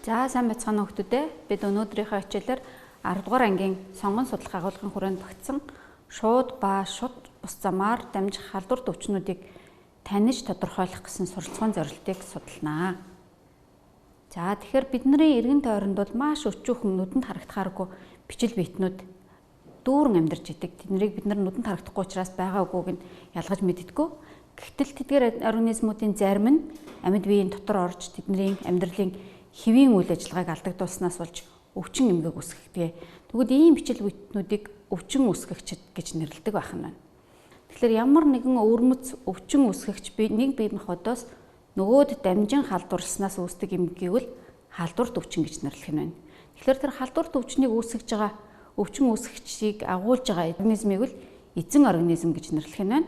За сайн байцгаана хүмүүстээ. Бид өнөөдрийнхөө хичээлээр 10 дугаар ангийн сонгон судлах агуулгын хүрээнд багтсан шууд ба шут бус замаар дамжих халдвар төвчнүүдийг таниж тодорхойлох гэсэн суралцгааны зорилтыг судалнаа. За тэгэхээр бидний эргэн тойронд бол маш өчүүхэн нүдэнд харагдахааргүй бичил биетнүүд дүүрэн амьдарч идэг. Тэднийг бид нар нүдэнд харагдахгүй учраас байгаа үгүйг нь ялгаж мэддэггүй. Гэвтэл тэдгээр организмуудын зарим нь амьд биеийн дотор орж тэдний амьдралын хэвийн үйл ажиллагааг алдагдуулснаас болж өвчин эмгэг үүсгдэг. Тэгвэл ийм бичил биетнүүдийг өвчин үүсгэгчид гэж нэрлэдэг байх нь байна. Тэгэхээр ямар нэгэн өвөрмөц өвчин үүсгэгч нэг бие махбодоос нөгөөд дамжин халдварласнаас үүсдэг эмгэгийг л халдварт өвчин гэж нэрлэх нь байна. Тэгэхээр тэр халдварт өвчнийг үүсгэж байгаа өвчин үүсгэгчийг агуулж байгаа организмыг л эзэн организм гэж нэрлэх нь байна.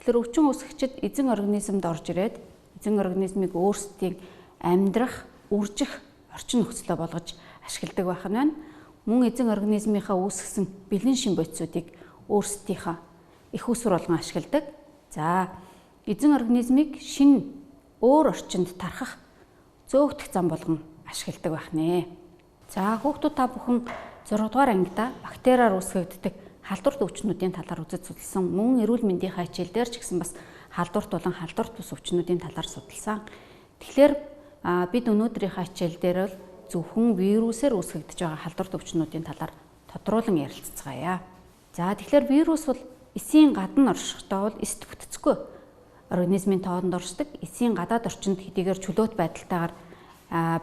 Тэгэхээр өвчин үүсгэгчид эзэн организмд орж ирээд эзэн организмыг өөрсдийн амьдрах, үржих орчин нөхцөлөө болгож ашигладаг байх нь байна. Мөн эзэн организмынхаа үүсгэсэн бэлэн шин бодисуудыг өөрсдийнхөө их усүр болгон ашигладаг. За эзэн организмыг шинэ өөр орчинд тархах зөөгдөх зам болгон ашигладаг байх нэ. За хүүхдүүд та бүхэн 6 дугаар ангида бактериар үүсгэгддэг халдварт өвчнүүдийн талаар үзэж судалсан. Мөн эрүүл мэндийн хичээл дээр ч гэсэн бас халдварт болон халдварт бус өвчнүүдийн талаар судалсан. Тэгэхээр бид өнөөдрийнхөө хичээл дээр бол зөвхөн вирусээр үүсгэгдэж байгаа халдварт өвчнүүдийн талаар тодруулан ярилцгаая. За тэгэхээр вирус бол эсийн гадна оршихдоо бол эст бүтцэхгүй организмын тоонд оршдог. Эсийн гадаад орчинд хэдийгээр чөлөөт байдалтайгаар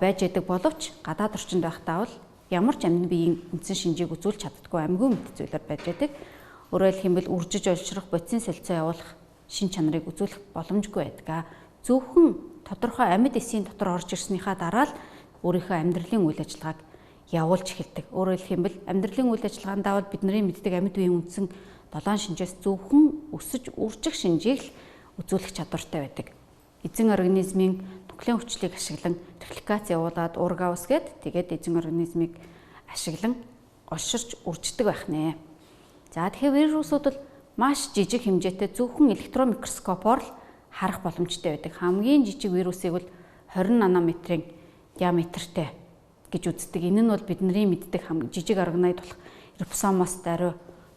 байж байдаг боловч гадаад орчинд байхдаа бол ямар ч амьд биеийн үндсэн шинжийг үзүүлж чаддаггүй амьгүй мэт зүйлэр байж байдаг. Өөрөөр хэлбэл үржиж олшрох, бодисын солилцоо явуулах шин чанарыг үзүүлэх боломжгүй байдаг. Зөвхөн тодорхой амьд эсийн дотор орж ирснийхаа дараа л өөрийнхөө амьдралын үйл ажиллагааг явуулж эхэлдэг. Өөрөөр хэлбэл амьдралын үйл ажиллагаандаа бол бидний мэддэг амьд биеийн үндсэн 7 шинжээс зөвхөн өсөж үржих шинжийг л үзүүлэх чадвартай байдаг. Эзэн организмын нүклийн хүчлийг ашиглан репликац явуулаад уурга усгээд тэгээд эзэн организмыг ашиглан олширч үрждэг байх нэ. За тэгэхээр вирусууд бол маш жижиг хэмжээтэй зөвхөн электрон микроскопоор л харах боломжтой байдаг. Хамгийн жижиг вирусыг бол 20 нанометрийн диаметртэй гэж үздэг. Энэ нь бол бидний мэддэг жижиг органоид болох рибосомоос даруй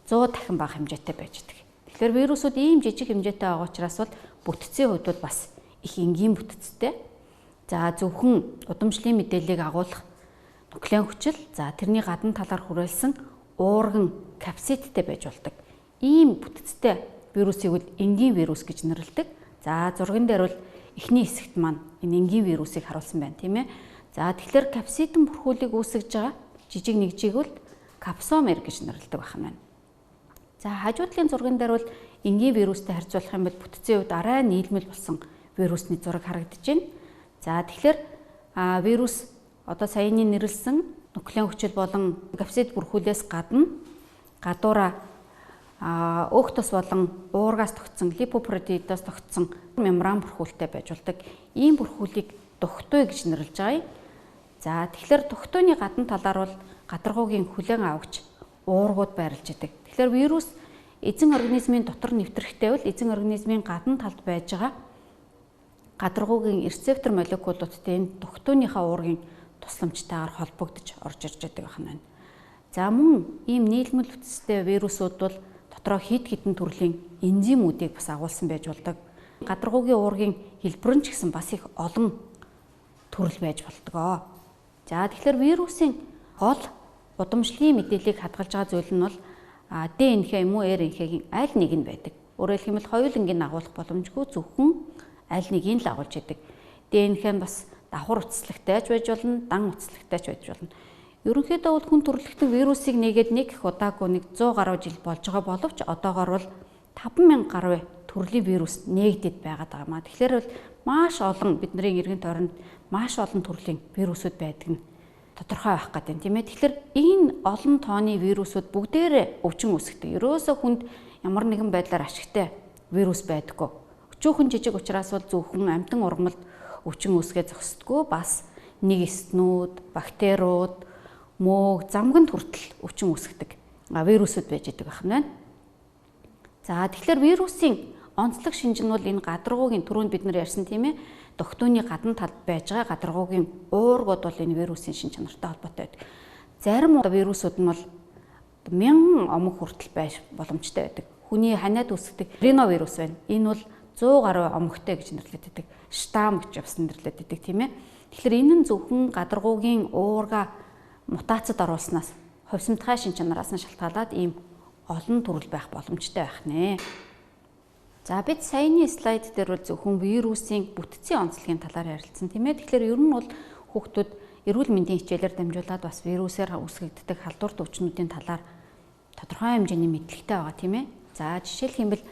100 дахин бага хэмжээтэй байж байдаг. Тэгэхээр вирусууд ийм жижиг хэмжээтэй байгаа учраас бол бүтцийн хувьд бол бас их энгийн бүтцтэй. За зөвхөн удамшлын мэдээллийг агуулах нүклийн хүчил, за тэрний гадна талаар хүрээлсэн уурган капсидтэй байж болдог. Ийм бүтцтэй вирусыг бол энгийн вирус гэж нэрлэдэг. За зурган дээр бол эхний хэсэгт маань энэ энгийн вирусыг харуулсан байна, тийм ээ. За тэгэхээр капсидын бүрхүүлийг үүсгэж байгаа жижиг нэгжийг бол капсомер гэж нэрлэдэг байх нь байна. За хажуудлын зурган дээр бол энгийн вирустэй харьцуулах юм бол бүтцийн хувьд арай нийлмэл болсон вирусны зураг харагдаж байна. За тэгэхээр вирус одоо саяны нэрлсэн нүклийн хүчил болон капсид бүрхүүлээс гадна гадуура өөх тос болон уургаас тогтсон липопротеидоос тогтсон мембран бүрхүүлтэй байж болдог. Ийм бүрхүүлийг духтой гэж нэрлэж байгаа. За тэгэхээр духтойны гадна талаар бол гадаргуугийн хүлээн авагч уургууд байрлаж идэг. Тэгэхээр вирус эзэн организмын дотор нэвтрэхтэй бол эзэн организмын гадна талд байж байгаа гадаргуугийн рецептор молекулуудтай энэ духтойныхаа уургийн тусламжтайгаар холбогдож орж ирж байдаг байх нь. За мөн ийм нийлмэл бүтцтэй вирусууд бол дотроо хэд хэдэн төрлийн энзимүүдийг бас агуулсан байж болдог. Гадаргуугийн уургийн хэлбэр нь ч гэсэн бас их олон төрөл байж болдог. За тэгэхээр вирусын гол удамшлын мэдээллийг хадгалж байгаа зүйл нь бол ДНХ юм уу РНХ-гийн аль нэг нь байдаг. Өөрөөр хэлбэл хоёулангийн агуулах боломжгүй зөвхөн аль нэгийг л агуулж идэг. ДНХ нь бас давхар уцаслагтай ч байж болно, дан уцаслагтай ч байж болно. Ерөнхийдөө бол хүн төрөлхтөн вирусыг нэгээд нэг их удаагүй 100 гаруй жил болж байгаа боловч одоогоор бол 5000 гаруй төрлийн вирус нээгдэд байгаад байгаа маа. Тэгэхээр бол маш олон бидний эргэн тойронд маш олон төрлийн вирусууд байдаг нь тодорхой байх гэдэг юм, тийм ээ. Тэгэхээр энэ олон тооны вирусууд бүгдээрээ өвчин үүсгэдэг. Ерөөсөө хүнд ямар нэгэн байдлаар ашигтай вирус байдаггүй. Өчүүхэн жижиг учраас бол зөвхөн амтан ургамалд өвчин үүсгэж зогсдоггүй. Бас нэг эстнүүд, бактериуд, мөөг, замганд хүртэл өвчин үүсгдэг вирусууд байж идэг байх нь байна. За тэгэхээр вирусын онцлог шинж нь бол энэ гадаргуугийн түрүүнд бид нар ярьсан тийм ээ дохтууны гадна талд байж байгаа гадаргуугийн уургууд бол энэ вирусын шин чанартай холбоотой байдаг. Зарим вирусууд нь бол 1000 омог хүртэл байж боломжтой байдаг. Хүний ханиад үүсгдэг риновирус байна. Энэ бол 100 гаруй омогтой гэж нэрлэдэг байдаг. Штам гэж бас нэрлэдэг байдаг тийм ээ. Тэгэхээр энэ нь зөвхөн гадаргуугийн уурга мутацид оруулснаас хувьсамтгай шин чанараас нь шалтгаалаад ийм олон төрөл байх боломжтой байх нэ. За бид саяны слайд дээр бол зөвхөн вирусын бүтцийн онцлогийн талаар ярилцсан тийм ээ. Тэгэхээр ер нь бол хүүхдүүд эрүүл мэндийн хичээлээр дамжуулаад бас вирусээр үүсгэгддэг халдварт өвчнүүдийн талаар тодорхой хэмжээний мэдлэгтэй байгаа тийм ээ. За жишээлх юм бол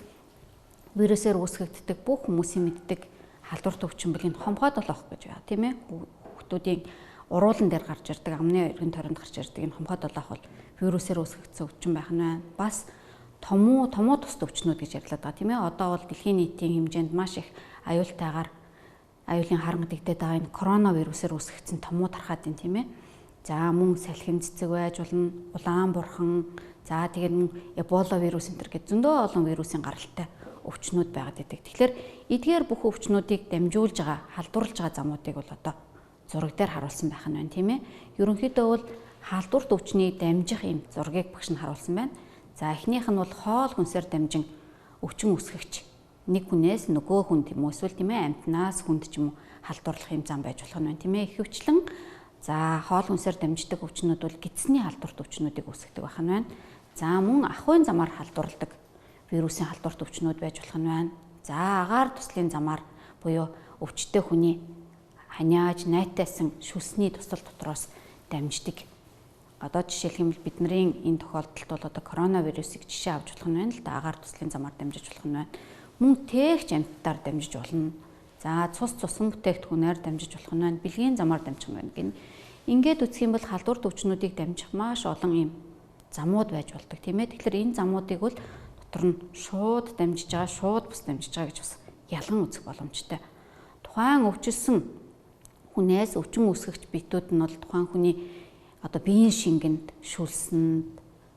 вирусээр үүсгэгддэг бүх хүмүүсийн мэддэг халдварт өвчин бол энэ хомхоод олох гэж байна тийм ээ. Хүүхдүүдийн уруулан дээр гарч ирдэг, амны эргэн тойронд гарч ирдэг энэ хомхоод олох бол вирусээр үүсгэгдсэн өвчин байх нь байна. Бас томуу тус өвчнүүд гэж ярьлаад байгаа тийм ээ. Одоо бол дэлхийн нийтийн хэмжээнд маш их аюултайгаар аюулын харанг дэгдээд байгаа энэ коронавирусээр үүсгэгдсэн томуу тархаад байна тийм ээ. За мөн салхин цэцэг байж болно, улаан бурхан, за тэгээд мөн эбола вирус энэ төр гэж зөндөө олон вирусын гаралтай өвчнүүд байгаад байдаг. Тэгэхээр эдгээр бүх өвчнүүдийг дамжуулж байгаа, халдварлаж байгаа замуудыг бол одоо зураг дээр харуулсан байх нь байна тийм ээ. Ерөнхийдөө бол халдварт өвчнийг дамжих юм зургийг багш нь харуулсан байна. За эхнийх нь бол хоол хүнсээр дамжин өвчин үүсгэгч нэг хүнээс нөгөө хүнд юм уу эсвэл тийм ээ амтнаас хүнд ч юм уу халдварлах юм зам байж болох нь байна тийм ээ. Ихэвчлэн за хоол хүнсээр дамждаг өвчнүүд бол гидсний халдварт өвчнүүдийг үүсгэдэг байх нь байна. За мөн ахуйн замаар халдварладаг вирусын халдварт өвчнүүд байж болох нь байна. За агаар туслын замаар буюу өвчтөе хүний ханиаж найтайсан шүлсний тусал дотроос дамждаг. Одоо жишээлх юм бол бидний энэ тохиолдолд бол одоо коронавирусыг жишээ авч болох нь байна л да агаар туслын замаар дамжиж болох нь байна. Мөн тээгч амьтдаар дамжиж болно. За цусан бүтээгдэхүүнээр дамжиж болох нь байна. Бэлгийн замаар дамжих нь байна гин. Ингээд үзэх юм бол халдварт өвчнүүдийг дамжих маш олон ийм замууд байж болдог тийм ээ. Тэгэхээр энэ замуудыг бол дотор нь шууд дамжиж байгаа, шууд бус дамжиж байгаа гэж бас ялган үзэх боломжтой. Тухайн өвчлсөн хүнээс өвчин үүсгэгч биетүүд нь бол тухайн хүний одоо биеийн шингэнд, шүлсэнд,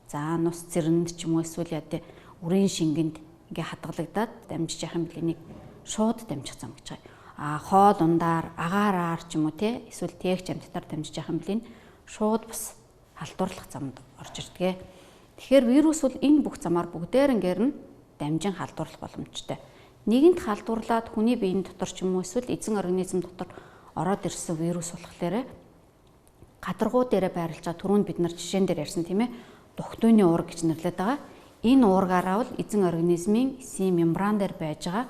за нус цэрэнд ч юм уу эсвэл яа гэдэг үрийн шингэнд ингээ хадгалагдаад дамжиж явах юм бэл энийг шууд дамжих зам гэж байгаа. Хоол ундаар, агаараар ч юм уу те эсвэл тээгч амьтдаар дамжиж явах юм бэл энэ шууд бас халдварлах замд орж ирдэг. Тэгэхээр вирус бол энэ бүх замаар бүгдээрнгээр нь дамжин халдварлах боломжтой. Нэгэнт халдварлаад хүний биеийн дотор ч юм уу эсвэл эзэн организм дотор ороод ирсэн вирус болохоор гадаргуу дээрээ байрлаж байгаа түрүүнд бид нар жишээн дээр ярьсан тийм ээ духтууны уурга гэж нэрлэдэг байгаа. Энэ уургаараа бол эзэн организмын эсийн мембран дээр байж байгаа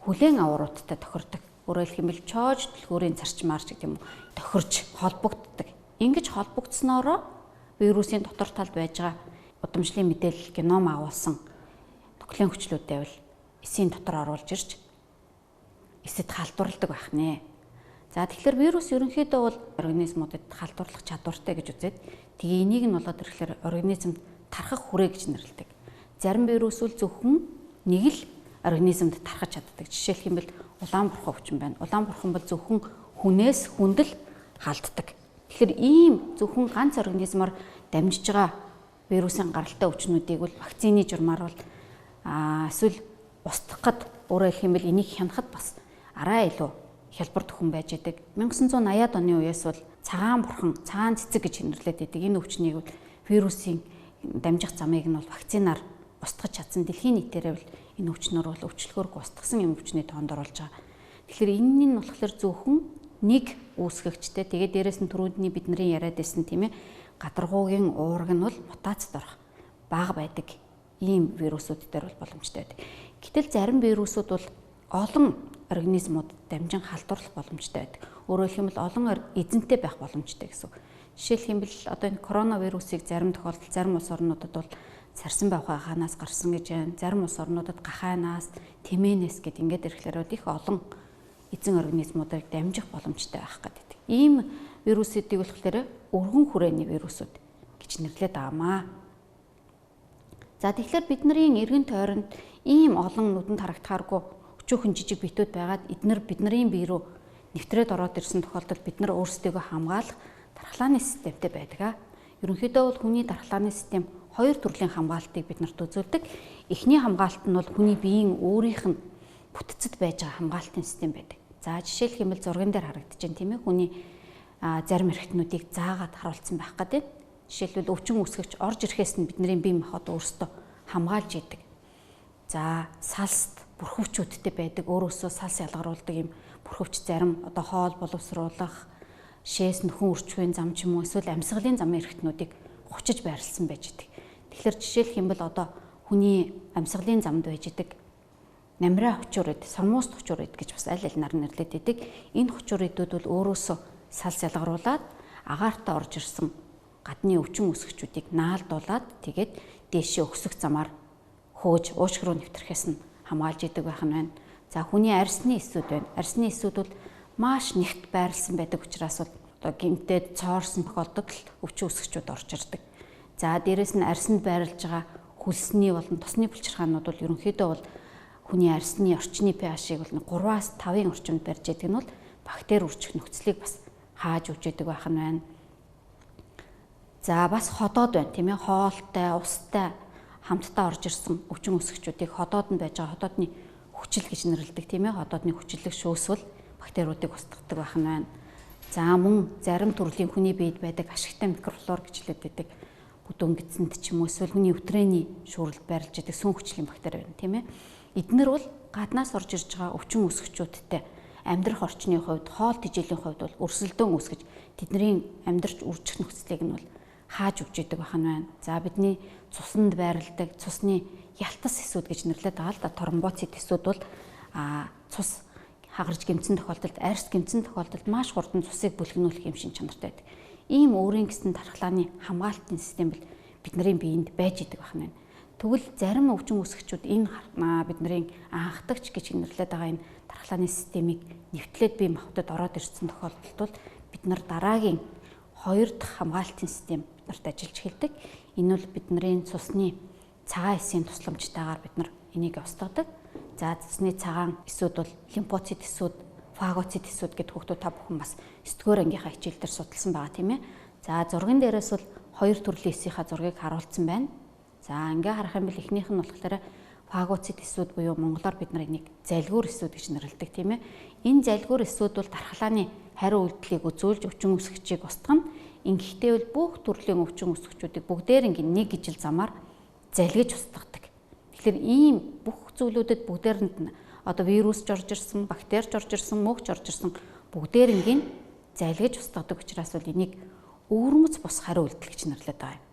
хүлээн аваруудтай тохирдог. Өөрөөр хэлбэл чоож түлхүүрийн зарчмаарч гэдэг юм уу тохирж холбогддог. Ингэж холбогдсноороо вирусын дотор талд байж байгаа удамшлын мэдээлэл геном агуулсан нуклеин хүчлүүд байвал эсийн дотор оруулж ирж эсэд халдварладаг байх нэ. За тэгэхээр вирус ерөнхийдөө бол организмуудад халдварлах чадвартай гэж үзээд тэгээ энийг нь болоод ирэхээр организмд тархах хүрээ гэж нэрлэдэг. Зарим вирус бол зөвхөн нэг л организмд тархаж чаддаг. Жишээлх юм бол улаан бурхан өвчин байна. Улаан бурхан бол зөвхөн хүнээс хүнд л халддаг. Тэгэхээр ийм зөвхөн ганц организмаар дамжиж байгаа вирусын гаралтай өвчнүүдийг бол вакцины журмаар бол эсвэл устгах гээд өөрөөр хэлэх юм бол энийг хянахад бас арай илүү хялбар төхөн байж байдаг. 1980-ад оны үеэс бол цагаан бурхан, цагаан цэцэг гэж нэрлэдэг байдаг. Энэ өвчнийг бол вирусын дамжих замыг нь бол вакцинаар устгах чадсан. Дэлхийн нийтээрээ бол энэ өвчнөр бол өвчлөхөөргүй устгасан юм өвчний тоонд оруулж байгаа. Тэгэхээр энэ нь болохоор зөвхөн нэг үүсгэгчтэй. Тэгээд дээрэс нь түрүүний бидний яриад байсан тийм ээ гадаргуугийн уурга нь бол мутацид орох бага байдаг ийм вирусууд дээр бол боломжтой байдаг. Гэтэл зарим вирусууд бол олон организмууд дамжин халдварлах боломжтой байдаг. Өөрөөр хэлбэл олон эзэнтэй байх боломжтой гэсэн. Жишээлх юм бол одоо энэ коронавирусыг зарим тохиолдолд зарим улс орнуудад бол сарсан бавхай ханаас гарсан гэж байна. Зарим улс орнуудад гахайнаас, тэмээнээс гэд ингээд ирэхлээр их олон эзэн организмуудыг дамжих боломжтой байх гэдэг. Ийм вирусүүдийг болохоор өргөн хүрээний вирусууд гэж нэрлэдэг аамаа. За тэгэхээр бидний эргэн тойронд ийм олон нүдэнд харагдахааргүй өчүүхэн жижиг биетүүд байгаад эдгээр бидний бие рүү нэвтрээд ороод ирсэн тохиолдолд бид нар өөрсдийгөө хамгаалах дархлааны системтэй байдаг. Ерөнхийдөө бол хүний дархлааны систем хоёр төрлийн хамгаалтыг бид нарт үзүүлдэг. Эхний хамгаалт нь бол хүний биеийн өөрийнх нь бүтцэд байж байгаа хамгаалтын систем байдаг. За жишээлх юм бол зурган дээр харагдаж байна тийм ээ. Хүний зарим эрхтнүүдийг заагаад харуулсан байх гэдэг. Жишээлбэл өвчин үүсгэгч орж ирэхээс нь бидний бие махбод өөрсдөө хамгаалж идэг. За салст бүрхөвчүүдтэй байдаг, өөрөөсөө салс ялгаруулдаг юм бүрхөвч зарим одоо хоол боловсруулах, шээс нөхөн үрчүүн зам ч юм уу эсвэл амьсгалын замын эрхтнүүдийг хучиж байрлсан байж идэг. Тэгэхээр жишээлх юм бол одоо хүний амьсгалын замд байж идэг намраа хүчүүрэд, сормоос хүчүүрэд гэж бас аль алинаар нэрлэдэг идэг. Энэ хүчүүрэдүүд бол өөрөөсөө салс ялгаруулад агаартай орж ирсэн гадны өвчин үүсгэгчүүдийг наалдуулаад тэгээд дээшээ өксөх замаар хөөж уушг руу нэвтрэхээс нь хамгаалж идэг байх нь байна. За хүний арсны эсүүд байна. Арсны эсүүд бол маш нэгт байрлсан байдаг учраас бол одоо гинтээд цоорсон тохиолдолд өвчин үүсгэгчүүд орж ирдэг. За дээрэс нь арсанд байрлаж байгаа хөлсний болон тосны булчирхаанууд бол ерөнхийдөө бол хүний арсны орчны pH-ийг бол 3-аас 5-ын орчимд барьж идэг нь бол бактери үржих нөхцөлийг бас хааж өгч идэг байх нь байна. За бас ходоод байна тийм ээ, хоолтой, устай хамтдаа орж ирсэн өвчин үүсгэгчүүдийг ходоод нь байж байгаа ходоодны хүчил гэж нэрлэдэг тийм ээ. Ходоодны хүчлэг шөөсвөл бактериудыг устгадаг байх нь байна. За мөн зарим төрлийн хүний биед байдаг ашигтай микрофлора гэж хэлдэг бүдүүн гидсэнд ч юм уу эсвэл хүний өтрээний шүүрэлд байрлаж идэг сүн хүчлийн бактери байна тийм ээ. Эднэр бол гаднаас орж ирж байгаа өвчин үүсгэгчүүдтэй амьдрах орчны хувьд, хоол тэжээлийн хувьд бол өрсөлдөөн үүсгэж тэдний амьдрч үржих нөхцөлийг нь бол хааж өгч идэг байх нь байна. За бидний цуснд байрладаг цусны ялтас эсүүд гэж нэрлэдэг байгаа л да. Тромбоцит эсүүд бол цус хагарч гэмцэн тохиолдолд, арьс гэмцэн тохиолдолд маш хурдан цусыг бүлгэнүүлэх юм шин чанартай байдаг. Ийм өөрийн гэсэн дархлааны хамгаалтын систем бол бидний биед байж идэг байх нь байна. Тэгвэл зарим өвчин үүсгэгчүүд энэ бидний анхдагч гэж нэрлэдэг байгаа энэ дархлааны системийг нэвтлээд бие махбодод ороод ирсэн тохиолдолд бол бид нар дараагийн 2 дахь хамгаалтын систем биднэрт ажиллаж эхэлдэг. Энэ бол бидний цусны цагаан эсийн тусламжтайгаар бид нар энийг устгадаг. За цусны цагаан эсүүд бол лимфоцит эсүүд, фагоцит эсүүд гэдэг хүүхдүүд та бүхэн бас 9-р ангийнхаа хичээл дээр судалсан байгаа тийм ээ. За зурган дээрээс бол 2 төрлийн эсийнхаа зургийг харуулсан байна. За ингээ харах юм бол эхнийх нь болохоор фагоцит эсүүд буюу монголоор бид нар энийг залгуур эсүүд гэж нэрлэдэг тийм ээ. Энэ залгуур эсүүд бол дархлааны хариу үйлдэлийг үзүүлж өвчин үүсгэгчийг устгана. Ингэхдээ бол бүх төрлийн өвчин үүсгэгчүүдийг бүгдээр ингээ нэг ижил замаар залгиж устгадаг. Тэгэхээр ийм бүх зүйлүүдэд бүгдээрэнд нь одоо вирус ч орж ирсэн, бактери ч орж ирсэн, мөөгч орж ирсэн бүгдээр ингийн залгиж устгадаг учраас бол энийг өвөрмөц бус хариу үйлдэл гэж нэрлэдэг байгаа юм.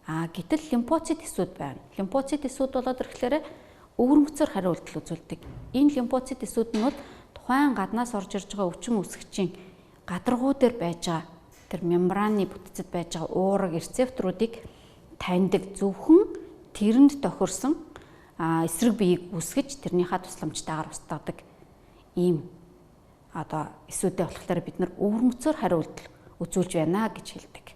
Гэтэл лимфоцит эсүүд байна. Лимфоцит эсүүд болоод ирэхлээр өвөрмөцөөр хариу үйлдэл үзүүлдэг. Энэ лимфоцит эсүүд нь бол тухайн гаднаас орж ирж байгаа өвчин үүсгэгчийн гадаргуу дээр байж байгаа тэр мембраны бүтцэд байж байгаа уурэг рецепторуудыг таньдаг, зөвхөн тэрэнд тохирсон эсрэг биеийг үүсгэж тэрнийхээ тусламжтайгаар устгадаг ийм одоо эсүүдээ болохоор бид нар өвөрмөцөөр хариу үйлдэл үзүүлж байна гэж хэлдэг.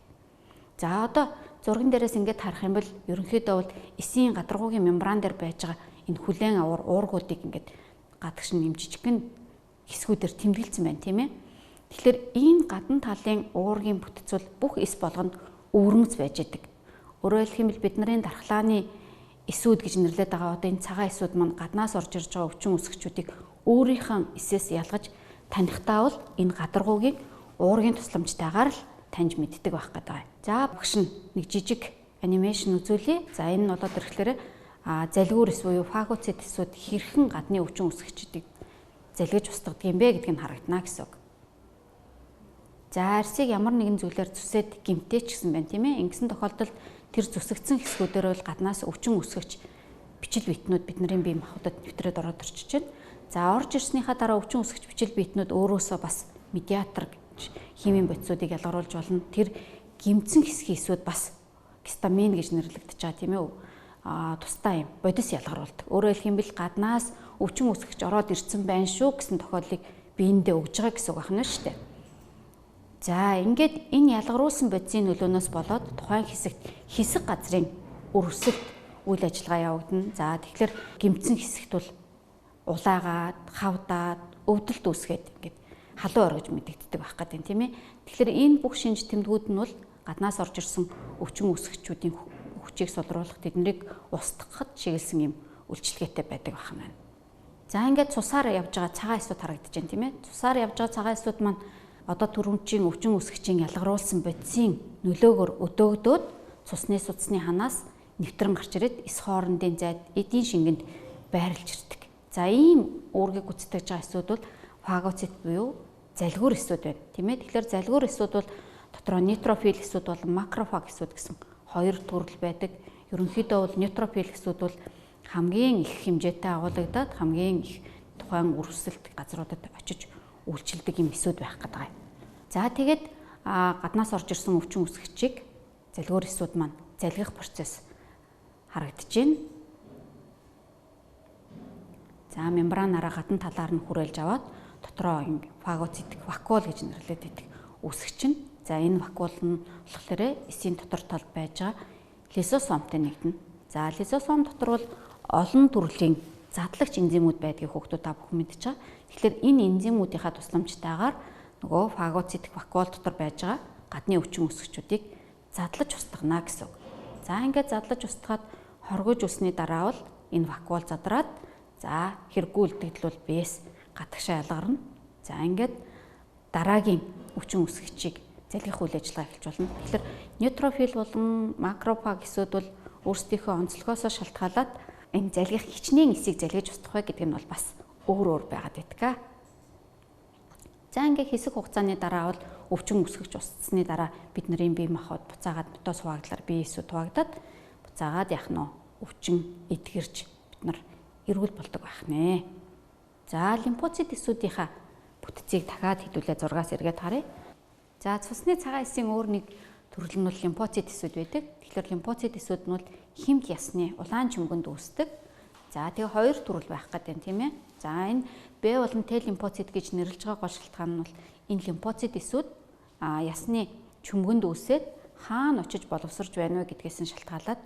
За одоо зурган дээрээс ингээд харах юм бол ерөнхийдөө бол эсийн гадаргуугийн мембран дээр байж байгаа энэ хүлээн аваар уургуудыг ингээд гадагш нь юм жижигхэн хэсгүүдээр тэмдэглэсэн байна тийм ээ. Тэгэхээр энэ гадна талын уургийн бүтцэл бүх эс болгонд өвөрмөц байж идэг. Өөрөөр хэлбэл бидний дархлааны эсүүд гэж нэрлэдэг байгаа одоо энэ цагаан эсүүд маань гаднаас орж ирж байгаа өвчин үүсгэгчүүдийг өөрийнхөө эсээс ялгаж танихтаа бол энэ гадаргуугийн уургийн тусламжтайгаар л таньж мэддэг байх гэдэг. За багш нэг жижиг анимашн үзүүлье. За энэ нь болоод ирэхлээр залгуур эс буюу фагоцит эсүүд хэрхэн гадны өвчин үүсгэгчдийг залгиж устгадаг юм бэ гэдгийг харагдана гэсэн үг. За арсыг ямар нэгэн зүйлээр зүсээд гимтээч гэсэн байна тийм ээ. Ингэсэн тохиолдолд тэр зүсэгдсэн хэсгүүдээр бол гаднаас өвчин үүсгэгч бичил битнүүд бидний бие махбодод нэвтрээд ороод ирчихэж байна. За орж ирснийхаа дараа өвчин үүсгэгч бичил битнүүд өөрөөсөө бас медиатор химийн бодисуудыг ялгаруулж болно. Тэр гимцэн хэсгийн эсүүд бас гистамин гэж нэрлэгдэж байгаа тийм ээ. Тустай юм бодис ялгаруулдаг. Өөрөөр хэлэх юм бол гаднаас өвчин үүсгэгч ороод ирсэн байна шүү гэсэн тохиолдлыг биендээ өгж байгаа гэсэн үг байна шүү дээ. За ингээд энэ ялгаруулсан бодисын нөлөөнөөс болоод тухайн хэсэг газрын өрсөлд үйл ажиллагаа явагдана. За тэгэхээр гимцэн хэсэгт бол улаагаад, хавдаад, өвдөлт үүсгээд ингээд халуун оргиж мэдэгддэг байх гэдэг тийм ээ. Тэгэхээр энэ бүх шинж тэмдгүүд нь бол гаднаас орж ирсэн өвчин үүсгэгчүүдийн хүчийг сулруулах тэднийг устгахад чиглэсэн юм үйлчлэгээтэй байдаг байх нь байна. За ингээд цусаар явж байгаа цагаан эсүүд харагдаж байна тийм ээ. Цусаар явж байгаа цагаан эсүүд маань одоо түрүүнчийн өвчин үсгчийн ялгаруулсан бодисын нөлөөгөөр өдөөгдөөд цусны судасны ханаас нэвтрэн гарч ирээд эс хоорондын зайд эдийн шингэнд байрлж ирдэг. За ийм үүргийг гүйцэтгэж байгаа эсүүд бол фагоцит буюу залгиур эсүүд байна тийм ээ. Тэгэхээр залгиур эсүүд бол дотроо нейтрофил эсүүд болон макрофаг эсүүд гэсэн хоёр төрөл байдаг. Ерөнхийдөө бол нейтрофил эсүүд бол хамгийн их хэмжээтэй агуулгадаад хамгийн их тухайн үрсэлт газруудад очиж үйлчилдэг юм эсүүд байх гэдэг. За тэгээд гаднаас орж ирсэн өвчин үсгчийг залгиур эсүүд маань залгих процесс харагдаж байна. За мембранаараа гадна талаар нь хүрээлж аваад дотроо фагоцитик вакуул гэж нэрлэдэг байдаг үсгч нь. За энэ вакуул нь болохоор эсийн дотор талд байж байгаа лизосомтой нэгдэнэ. За лизосом дотор бол олон төрлийн задлагч энзимүүд байдгийг хүүхдүүд та бүхэн мэдж байгаа. Тэгэхээр энэ энзимүүдийнхаа тусламжтайгаар нөгөө фагоцитик вакуул дотор байж байгаа гадны өвчин үсгчүүдийг задлаж устгана гэсэн үг. За ингээд задлаж устгаад хоргож үлсний дараа бол энэ вакуул задраад за хэрэггүй үлдэгдэл бол биес гадагшаа ялгарна. За ингээд дараагийн өвчин үсгчийг залгих үйл ажиллагаа эхэлж болно. Тэгэхээр нейтрофил болон макрофаг эсүүд бол өөрсдийнхөө онцлогоосоо шалтгаалаад энэ залгих хичнээн эсийг залгиж устгах вэ гэдэг нь бол бас өөр байгаад байдаг. За ингээд хэсэг хугацааны дараа бол өвчин үсгэж устсны дараа бидний бие махбод буцаагаад метоз хуваагдлаар бие эсүүд хуваагдаад буцаагаад яах нь өвчин эдгэрч бид нар эрүүл болдог байх нэ. За лимфоцит эсүүдийнхаа бүтцийг дахиад хэлүүлээ 6-аас эргээд харъя. За цусны цагаан эсийн өөр нэг төрөл нь бол лимфоцит эсүүд байдаг. Тэгэхээр лимфоцит эсүүд нь бол химт ясны улаан чүмгэнд үүсдэг. За тэгээ хоёр төрөл байх гэдэг юм тийм ээ. За энэ Б болон Т лимфоцит гэж нэрлэж байгаа гол шалтгаан нь бол энэ лимфоцит эсүүд ясны чүмгэнд үүсээд хаана очиж боловсрж байна вэ гэдгээс нь шалтгаалаад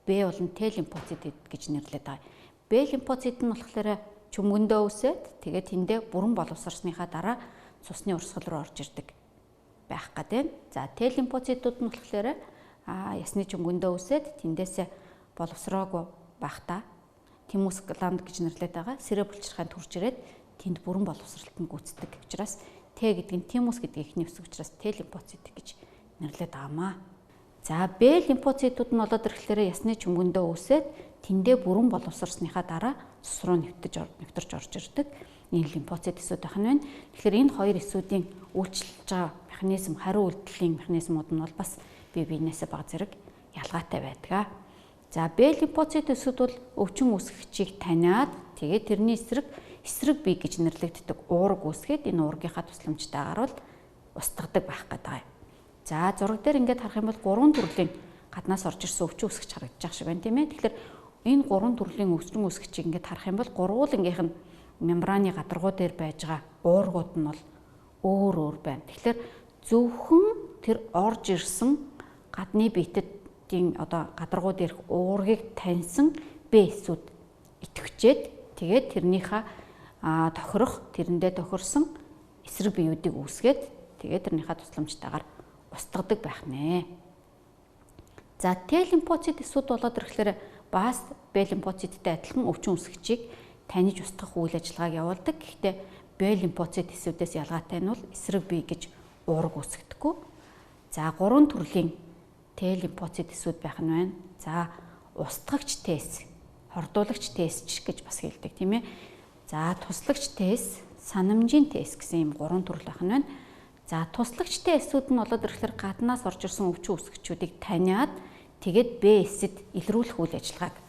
Б болон Т лимфоцит гэж нэрлэдэг байгаа. Б лимфоцит нь болохоор чүмгэндөө үүсээд тэгээд тэндээ бүрэн боловсрсныхаа дараа цусны урсгал руу орж ирдэг байх гэдэг. За Т лимфоцитууд нь болохоор ясны чүмгэндөө үүсээд тэндээсээ боловсроогүй байхдаа тимус гланд гэж нэрлэдэг байгаа. Сэрэ булчирхайд хурж ирээд тэнд бүрэн боловсралтанд гүйцэтгэг учраас Т гэдэг нь тимус гэдэг ихний үсэг учраас Т лимфоцит гэж нэрлэдэг байгаамаа. За Б лимфоцитууд нь болоод ирэхлээр ясны чүмгэндөө үүсээд тэндээ бүрэн боловсрсныхаа дараа цус руу нэвтэрч орж ирдэг. Энэ лимфоцит эсүүд байх нь байна. Тэгэхээр энэ хоёр эсүүдийн үйлчлж байгаа механизм, хариу үйлдэлийн механизмууд нь бол бас бие биенээсээ бага зэрэг ялгаатай байдаг. За Б лимфоцит эсүүд бол өвчин үүсгэгчийг таниад тэгээд тэрний эсрэг бие гэж нэрлэгддэг уураг үүсгээд энэ уургийнхаа тусламжтайгаар бол устгадаг байх гэдэг. За зураг дээр ингээд харах юм бол гурван төрлийн гаднаас орж ирсэн өвчин үүсгэж харагдаж байгаа шиг байна тийм ээ. Тэгэхээр энэ гурван төрлийн өвчин үүсгэгчийг ингээд харах юм бол гурвуулангийнх нь мембраны гадаргуу дээр байж байгаа уургууд нь бол өөр байна. Тэгэхээр зөвхөн тэр орж ирсэн гадны биетэдийн одоо гадаргуу дээрх уургийг таньсан Б эсүүд идэвхжээд тэгээд тэрнийхээ тэрэндээ тохирсон эсрэг биеүүдийг үүсгээд тэгээд тэрнийхээ тусламжтайгаар устгадаг байх нэ. За Т лимфоцит эсүүд болоод ирэхлээр бас Б лимфоциттэй адилхан өвчин үсгчийг таних устгах үйл ажиллагааг явуулдаг. Гэхдээ Б лимфоцит эсүүдээс ялгаатай нь бол эсрэг бие гэж уурга үүсгдэггүй. За гурван төрлийн Т лимфоцит эсүүд байх нь байна. За устгагч Т эс, хордуулагч Т эс гэж бас хэлдэг тийм ээ. За туслагч Т эс, санамжийн Т эс гэсэн ийм гурван төрөл байх нь байна. За туслагч Т эсүүд нь болоод ирэхлээр гаднаас орж ирсэн өвчин үсгчүүдийг таниад тэгээд Б эсэд илрүүлэх үйл ажиллагааг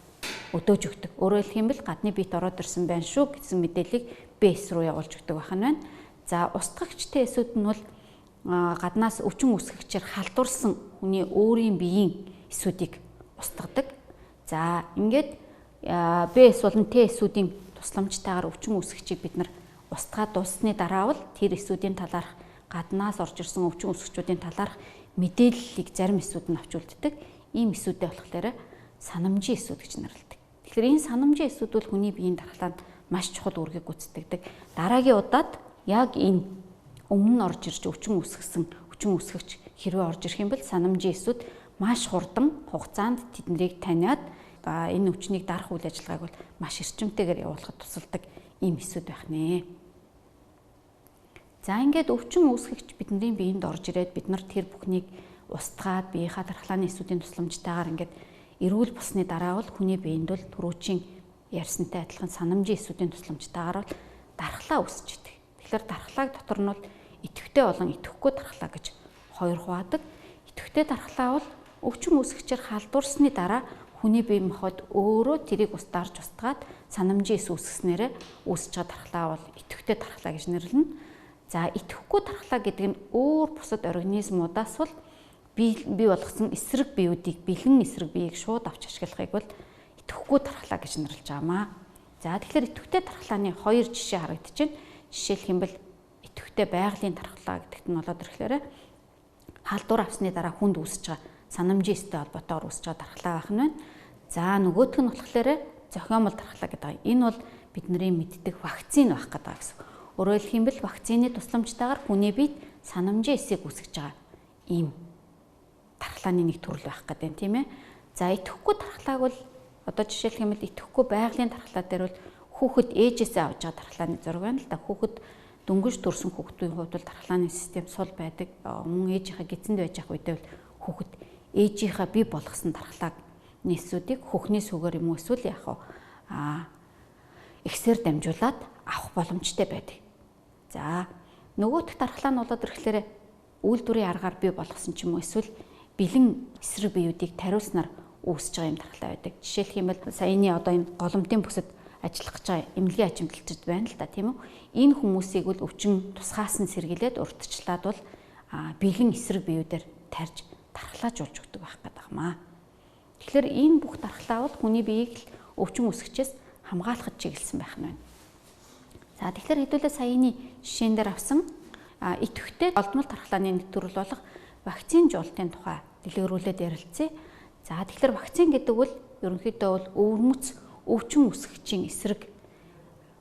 өдөөж өгдөг. Өөрөөр хэлэх юм бол гадны биет ороод ирсэн байна шүү гэсэн мэдээллийг Б эс рүү явуулж өгдөг байх нь байна. За устгагч Т эсүүд нь бол гаднаас өвчин үсгэгчээр халдварсан хүний өөрийн биеийн эсүүдийг устгадаг. За ингээд Б эс болон Т эсүүдийн тусламжтайгаар өвчин үсгэгчийг бид нар устгаад дуусны дараа бол тэр эсүүдийн талаарх гаднаас орж ирсэн өвчин үсгэгчүүдийн талаарх мэдээллийг зарим эсүүд нь авч үлддэг. Ийм эсүүдээ болохоор санамжийн эсүүд гэж нэрлэдэг. Тэгэхээр энэ санамжийн эсүүд бол хүний биеийн дархлаанд маш чухал үүргийг гүйцэтгэдэг. Дараагийн удаад яг энэ өмнө нь орж ирж өвчин үсгэгч хэрвээ орж ирэх юм бол санамжийн эсүүд маш хурдан хугацаанд тэднийг таниад энэ өвчнийг дарах үйл ажиллагааг бол маш эрчимтэйгээр явуулахад тусалдаг ийм эсүүд байх нэ. За ингээд өвчин үүсгэгч бидний биед орж ирээд бид нар тэр бүхнийг устгаад биеийнхаа дархлааны эсүүдийн тусламжтайгаар ингээд эрүүл болсны дараа бол хүний биед бол түрүүчийн ярьсантай адилхан санамжийн эсүүдийн тусламжтайгаар бол дархлаа үүсэж идэг. Тэгэхээр дархлааг дотор нь бол идэвхтэй болон идэвхгүй дархлаа гэж хоёр хуваадаг. Идэвхтэй дархлаа бол өвчин үүсгэгчээр халдварсны дараа хүний бие махбод өөрөө тэрийг устгаарч устгаад санамжийн эс үүсгэснээр үүсэж байгаа дархлаа бол идэвхтэй дархлаа гэж нэрлэнэ. За идэвхгүй дархлаа гэдэг нь өөр бусад организмудаас бол бий болгосон эсрэг биеүүдийг бэлэн эсрэг биеийг шууд авч ашиглахыг бол идэвхгүй дархлаа гэж нэрлэж байгаамаа. За тэгэхээр идэвхтэй дархлааны хоёр жишээ харагдчихэв. Жишээлх юм бол идэвхтэй байгалийн дархлаа гэдэгт нь болоод ирэхлээр халдвар авсны дараа хүнд үүсэж байгаа санамжийн эстэй холбоотойгоор үүсэж байгаа дархлаа байх нь байна. За нөгөөх нь болохоор зохиомол дархлаа гэдэг. Энэ бол бидний мэддэг вакцин байх гэдэг гэсэн. Өөрөөр хэлэх юм бол вакцины тусламжтайгаар хүний биед санамжийн эсийг үүсгэж байгаа ийм дархлааны нэг төрөл байх гэдэг тийм ээ. За идэвхгүй дархлааг бол одоо жишээлх юм бол идэвхгүй байгалийн дархлаа дээр бол хүүхэд ээжээсээ авж байгаа дархлааны зураг байна л да. Хүүхэд дөнгөж төрсэн хүүхдийн хувьд бол дархлааны систем сул байдаг. Мөн ээжийнхээ гидсэнд байж ах үедээ бол хүүхэд ээжийнхээ бий болгосон дархлааг нийсүүдийг хөхний сүгээр юм уу эсвэл яг эксээр дамжуулаад авах боломжтой байдаг. За нөгөөх дархлаа нь болоод ирэхлээр үйлдвэрийн аргаар бий болгосон ч юм уу эсвэл бэлэн эсрэг биеүүдийг тариулснаар үүсэж байгаа юм дархлаа байдаг. Жишээлх юм бол саяны одоо энэ голомтын бүсэд ажиллах гэж байгаа эмнэлгийн ажимдалчид байна л да тийм үү. Энэ хүмүүсийг бол өвчин тусгаасан сэргийлээд урьдчилаад бол бэлэн эсрэг биеүүдээр тарьж дархлаажуулж өгдөг байх гэдэг юмаа. Тэгэхээр энэ бүх дархлаа бол хүний биеийг л өвчин үүсгчээс хамгаалахад чиглэсэн байх нь байна. За тэгэхээр хэдүүлээ саяны жишээн дээр авсан идэвхтэй олдмол дархлааны нэг төрөл болох вакцин жуултын тухай дэлгэрүүлээд ярилцъя. За тэгэхээр вакцин гэдэг бол ерөнхийдөө бол өвөрмөц өвчин үүсгэгчийн эсрэг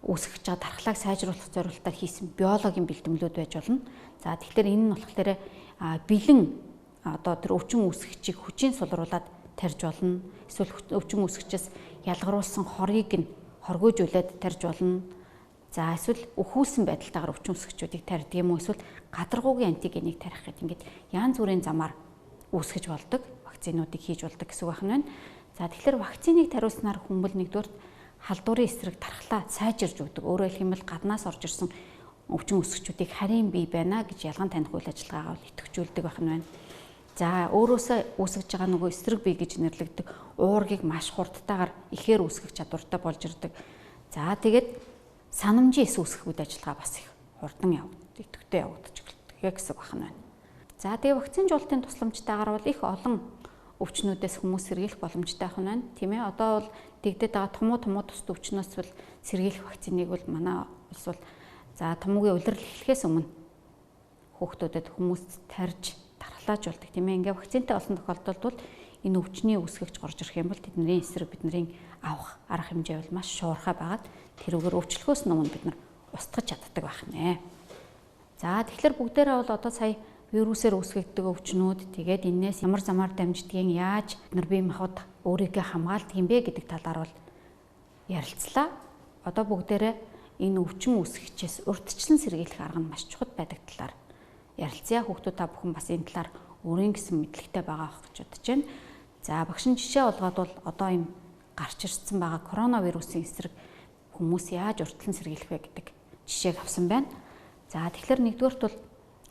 үүсгэж байгаа дархлааг сайжруулах зорилгоор хийсэн биологийн бэлтгэлүүд байж болно. За тэгэхээр энэ нь болохоор бэлэн одоо тэр өвчин үүсгэгчийг хүчийн сулруулад тарьж болно. Эсвэл өвчин үүсгэгчээс ялгаруулсан хоргийг нь хоргойжуулаад тарьж болно. За эсвэл өхүүлсэн байдалтайгаар өвчин үүсгэгчүүдийг тарьдаг юм уу эсвэл гадаргуугийн антигенийг тарих гэдэг ингээд янз бүрийн замаар үүсгэж болдог. Вакцинуудыг хийж болдог гэсэн үг байна. За тэгэхээр вакциныг тариулснаар хүмүүс нэгдүгээр халдварын эсрэг дархлаа сайжирж өгдөг. Өөрөөр хэлэх юм бол гаднаас орж ирсэн өвчин үүсгэгчүүдийг харийн бий байна гэж ялган таних үйл ажиллагаагаа идэвхжүүлдэг байх нь байна. За өөрөөсөө үүсгэж байгаа нөгөө эсрэг бий гэж нэрлэгдэх уургийг маш хурдтайгаар ихээр үүсгэх чадвартай болж ирдэг. За тэгээд санамжийн эс үүсгэх үйл ажиллагаа бас их хурдан явагддаг, идэвхтэй явагдаж эхэлдэг гэсэн үг байна. За тэгээ вакцин жуултын тусламжтайгаар бол их олон өвчнүүдээс хүмүүс сэргийлэх боломжтой байх нь байна. Тийм ээ. Одоо бол дэгдээд байгаа томуу тусд өвчнөөс бол сэргийлэх вакциныг бол манай улс бол за томоогийн улирал эхлэхээс өмнө хүүхдүүдэд хүмүүст тарьж дархлаажуулдаг тийм ээ. Ингээ вакцинтай болсон тохиолдолд бол энэ өвчний үүсгэгч горж ирэх юм бол тэдний эсрэг бидний авах арга хэмжээ бол маш шуурхай байгаад тэрүүгээр өвчлөхөөс өмнө бид нар устгаж чаддаг байх нэ. За тэгэхээр бүгдээрээ бол одоо сая вирусээр үүсгэгддэг өвчнүүд тэгээд энээс ямар замаар дамждгийг яаж бид нар бие махбод өөрийгөө хамгаалдаг юм бэ гэдэг талаар бол ярилцлаа. Одоо бүгдээрээ энэ өвчин үүсгэгчээс урьдчилан сэргийлэх арга нь маш чухал байдаг талаар ярилцъя. Хүүхдүүд та бүхэн бас энэ талаар өөрийн гэсэн мэдлэгтэй байгаа байх гэж бодож байна. За багш нь жишээ олгоод бол одоо юм гарч ирсэн байгаа коронавирусын эсрэг хүмүүс яаж урьдчилан сэргийлэх вэ гэдэг жишээг авсан байна. За тэгэхээр нэгдүгээрт бол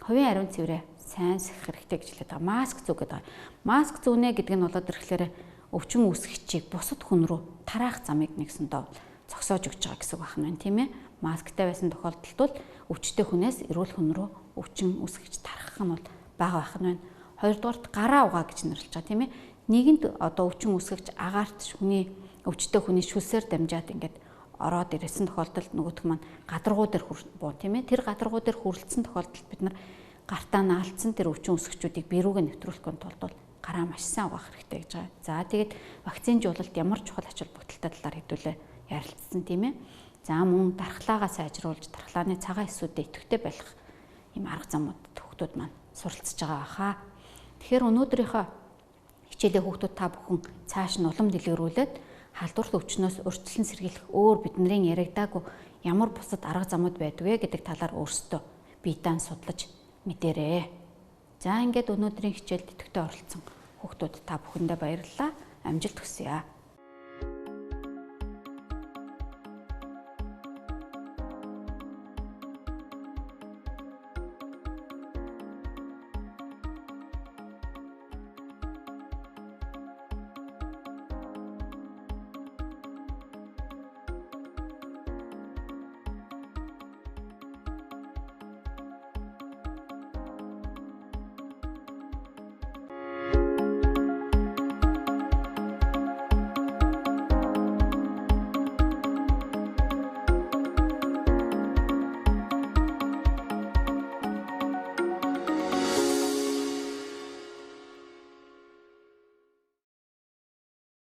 хувийн ариун цэврээ сайн сахих хэрэгтэй гэж хэлээд байгаа. Маск зүү гэдэг. Маск зүүнэ гэдэг нь болоод ирэхлээр өвчин үүсгэгчийг бусад хүн рүү тараах замыг нэгсэндээ зогсоож өгч байгаа гэсэн үг байна тийм ээ. Масктай байсан тохиолдолд бол өвчтэй хүнээс эрүүл хүн рүү өвчин үүсгэж тархах нь бол бага байх нь байна. Хоёрдугаарт гараа угаа гэж нэрлэж байгаа тийм ээ. Нийгэмд одоо өвчин үүсгэж агаарт хүний өвчтэй хүний шүлсээр дамжаад ингээд ороод ирсэн тохиолдолд нөгөөх маань гадаргуу дээр буу тийм ээ. Тэр гадаргуу дээр хүрэлцсэн тохиолдолд бид нар гартаа наалцсан тэр өвчин үүсгэгчүүдийг бэрүүгээ нэвтрүүлэхийн тулд бол гараа маш сайн угаах хэрэгтэй гэж байгаа. За тэгээд вакцин жуулалт ямар чухал ач холбогдолтой талаар хэдүүлээ ярилцсан тийм ээ. За мөн дархлаагаа сайжруулж дархлааны цагаан эсүүдэд идэвхтэй байх ийм арга замууд хүүхдүүд маань суралцж байгаа хаа. Тэгэхээр өнөөдрийнхөө хичээлээ хүүхдүүд та бүхэн цааш нь улам дэлгэрүүлээд халдварт өвчнөөс өрчлөн сэргийлэх өөр бидний яригдаагүй ямар бусад арга замууд байдгүй гэдэг талаар өөрсдөө биедан судлаж мэдэрээ. За ингээд өнөөдрийн хичээлд идэвхтэй оролцсон хүүхдүүд та бүхэндээ баярлалаа. Амжилт хүсье.